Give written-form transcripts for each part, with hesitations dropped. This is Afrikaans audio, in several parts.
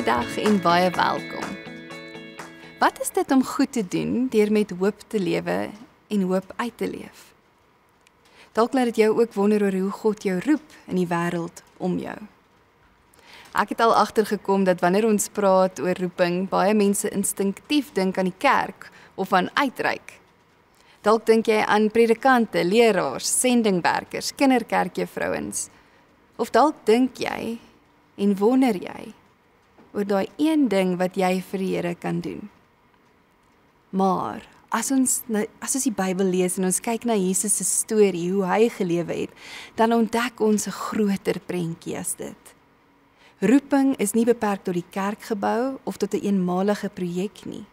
Goeiedag en baie welkom. Wat is dit om goed te doen deur met hoop te lewe en hoop uit te leef? Dalk laat dit jou ook wonder oor hoe God jou roep in die wêreld om jou. Ek het al agtergekom dat wanneer ons praat oor roeping, baie mense instinktief dink aan die kerk of aan uitreik. Dalk dink jy aan predikante, leraars, sendingwerkers, kinderkerkjuffrouens. Of dalk dink jy en wonder jy oor daai een ding wat jy vir die Here kan doen. Maar as ons die Bybel lees en ons kyk na Jesus se storie, hoe hy gelewe het, dan ontdek ons 'n groter prentjie as dit. Roeping is nie beperk tot die kerkgebou of tot 'n eenmalige projek nie.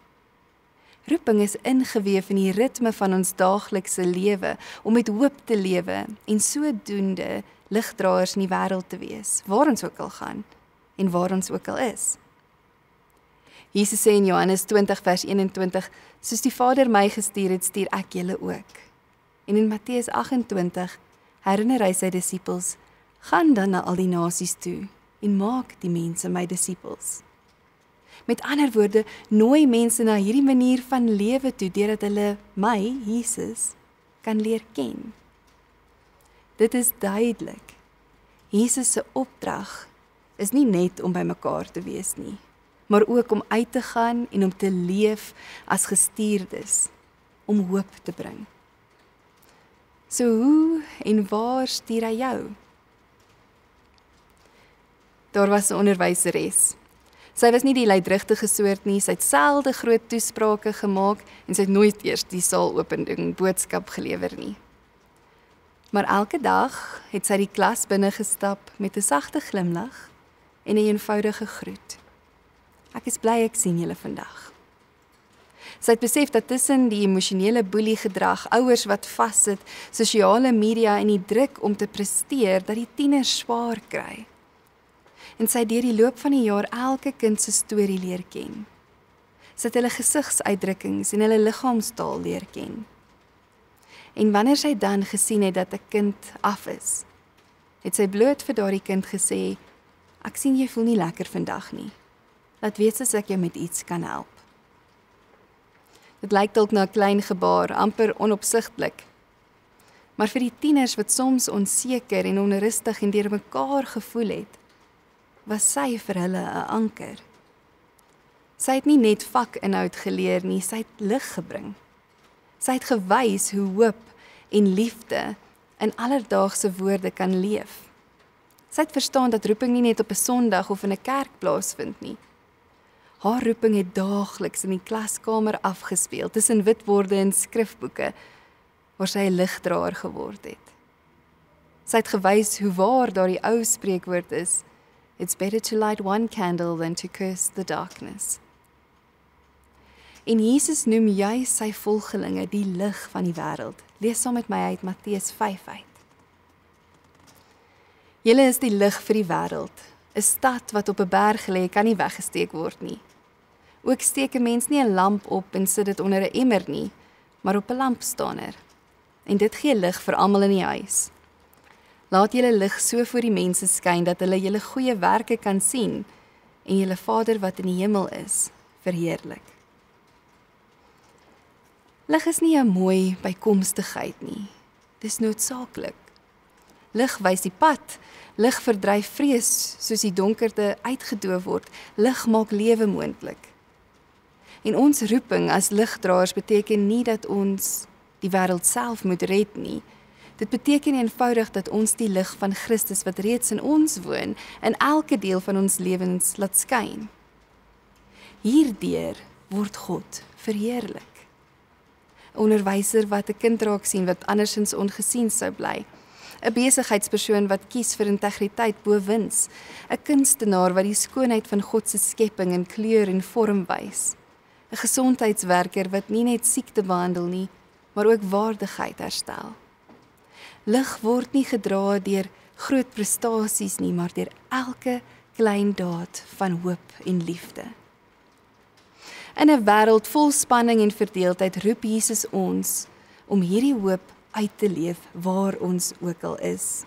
Roeping is ingeweef in die ritme van ons daaglikse lewe, om met hoop te lewe en sodoende ligdraers in die wêreld te wees, waar ons ook al gaan en waar ons ook al is. Jesus sê in Johannes 20 vers 21, soos die Vader my gestuur het, stuur ek julle ook. En in Matteus 28 herinner hy sy disippels, gaan dan na al die nasies toe en maak die mense my disippels. Met ander woorde, nooi mense na hierdie manier van lewe toe, deurdat hulle my, Jesus, kan leer ken. Dit is duidelik. Jesus se opdrag is nie net om by mekaar te wees nie, maar ook om uit te gaan en om te leef as gestuurdes, om hoop te bring. So hoe en waar stuur hy jou? Daar was 'n onderwyseres. Sy was nie die luidrigtige soort nie, sy het selde groot toesprake gemaak en sy het nooit eers die saalopening boodskap gelewer nie. Maar elke dag het sy die klas binne gestap met 'n sagte glimlag en 'n eenvoudige groet. Ek is bly ek sien julle vandag. Sy het besef dat tussen die emosionele boeliegedrag, ouers wat vassit, sosiale media en die druk om te presteer, dat die tieners swaar kry. En sy het deur die loop van die jaar elke kind se storie leer ken. Sy het hulle gesigsuitdrukkings en hulle liggaamstaal leer ken. En wanneer sy dan gesien het dat 'n kind af is, het sy bloot vir daardie kind gesê, ek sien jy voel nie lekker vandag nie. Laat weet as ek jou met iets kan help. Dit lyk dalk na 'n klein gebaar, amper onopsigtelik. Maar vir die tieners wat soms onseker en onrustig en deur mekaar gevoel het, was sy vir hulle 'n anker. Sy het nie net vakinhoud geleer nie, sy het lig gebring. Sy het gewys hoe hoop en liefde in alledaagse woorde kan leef. Sy het verstaan dat roeping nie net op 'n Sondag of in 'n kerk plaasvind nie. Haar roeping het daagliks in die klaskamer afgespeel, tussen witborde en skrifboeke, waar sy 'n ligdraer geword het. Sy het gewys hoe waar daardie ou spreekwoord is, it's better to light one candle than to curse the darkness. En Jesus noem juis sy volgelinge die lig van die wêreld. Lees saam met my uit Matteus 5 uit. Julle is die lig vir die wêreld. 'n Stad wat op 'n berg lê, kan nie weggesteek word nie. Ook steek 'n mens nie 'n lamp op en sit dit onder 'n emmer nie, maar op 'n lampstander. En dit gee lig vir almal in die huis. Laat julle lig so voor die mense skyn, dat hulle julle goeie werke kan sien en julle Vader wat in die hemel is, verheerlik. Lig is nie 'n mooi bykomstigheid nie, dis noodsaaklik. Lig wys die pad, lig verdryf vrees, soos die donkerte uitgedoof word, lig maak lewe moontlik. En ons roeping as ligdraers beteken nie dat ons die wêreld self moet red nie. Dit beteken eenvoudig dat ons die lig van Christus wat reeds in ons woon, in elke deel van ons lewens laat skyn. Hierdeur word God verheerlik. 'n Onderwyser wat 'n kind raak sien wat andersins ongesien sou bly. 'n Besigheidspersoon wat kies vir integriteit bo wins. 'n Kunstenaar wat die skoonheid van God se skepping in kleur en vorm wys. 'n Gesondheidswerker wat nie net siekte behandel nie, maar ook waardigheid herstel. Lig word nie gedra deur groot prestasies nie, maar deur elke klein daad van hoop en liefde. In 'n wêreld vol spanning en verdeeldheid roep Jesus ons om hierdie hoop uit te leef waar ons ook al is.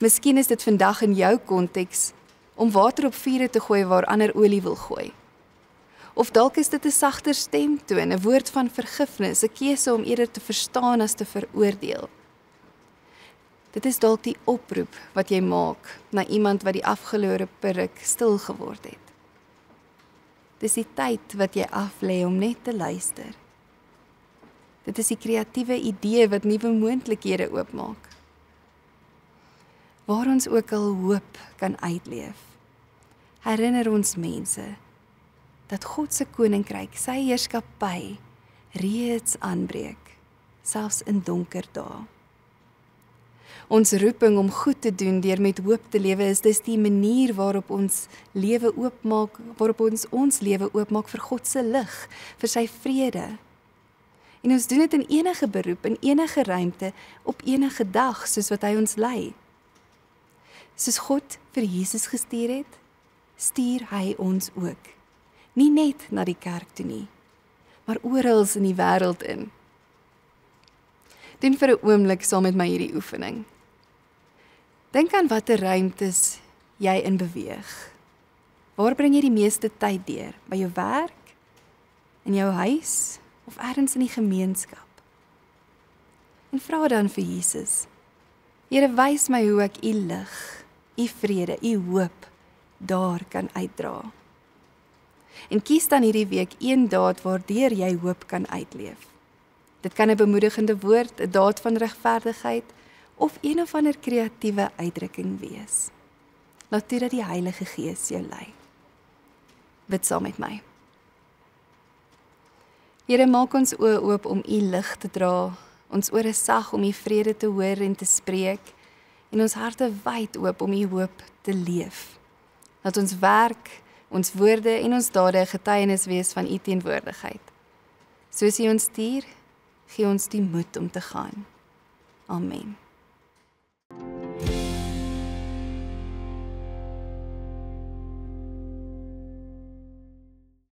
Miskien is dit vandag in jou konteks om water op vure te gooi waar ander olie wil gooi. Of dalk is dit 'n sagter stemtoon, 'n woord van vergifnis, 'n keuse om eerder te verstaan as te veroordeel. Dit is dalk die oproep wat jy maak na iemand wat die afgelope ruk stil geword het. Dis die tyd wat jy aflê om net te luister. Dit is die kreatiewe idee wat nuwe moontlikhede oopmaak. Waar ons ook al hoop kan uitleef, herinner ons mense dat God se koninkryk, sy heerskappy, reeds aanbreek, selfs in donker dae. Ons roeping om goed te doen deur met hoop te lewe is dis die manier waarop ons lewe oopmaak vir God se lig, vir sy vrede. En ons doen dit in enige beroep, in enige ruimte, op enige dag, soos wat hy ons lei. Soos God vir Jesus gestuur het, stuur hy ons ook. Nie net na die kerk toe nie, maar oral in die wêreld in. Doen vir 'n oomblik saam met my hierdie oefening. Dink aan watter ruimtes jy in beweeg. Waar bring jy die meeste tyd deur? By jou werk? In jou huis? Of ergens in die gemeenskap? En vra dan vir Jesus, Here, wys my hoe ek u lig, u vrede, u hoop daar kan uitdra. En kies dan hierdie week een daad waardeur jy hoop kan uitleef. Dit kan 'n bemoedigende woord, 'n daad van regverdigheid of een of ander kreatiewe uitdrukking wees. Laat toe dat die Heilige Gees jou lei. Bid saam met my. Here, maak ons oë oop om u lig te dra, ons ore sag om u vrede te hoor en te spreek, en ons harte wyd oop om u hoop te leef. Laat ons werk, ons woorde en ons dade 'n getuienis wees van u teenwoordigheid. Soos u ons stuur, gee ons die moed om te gaan. Amen.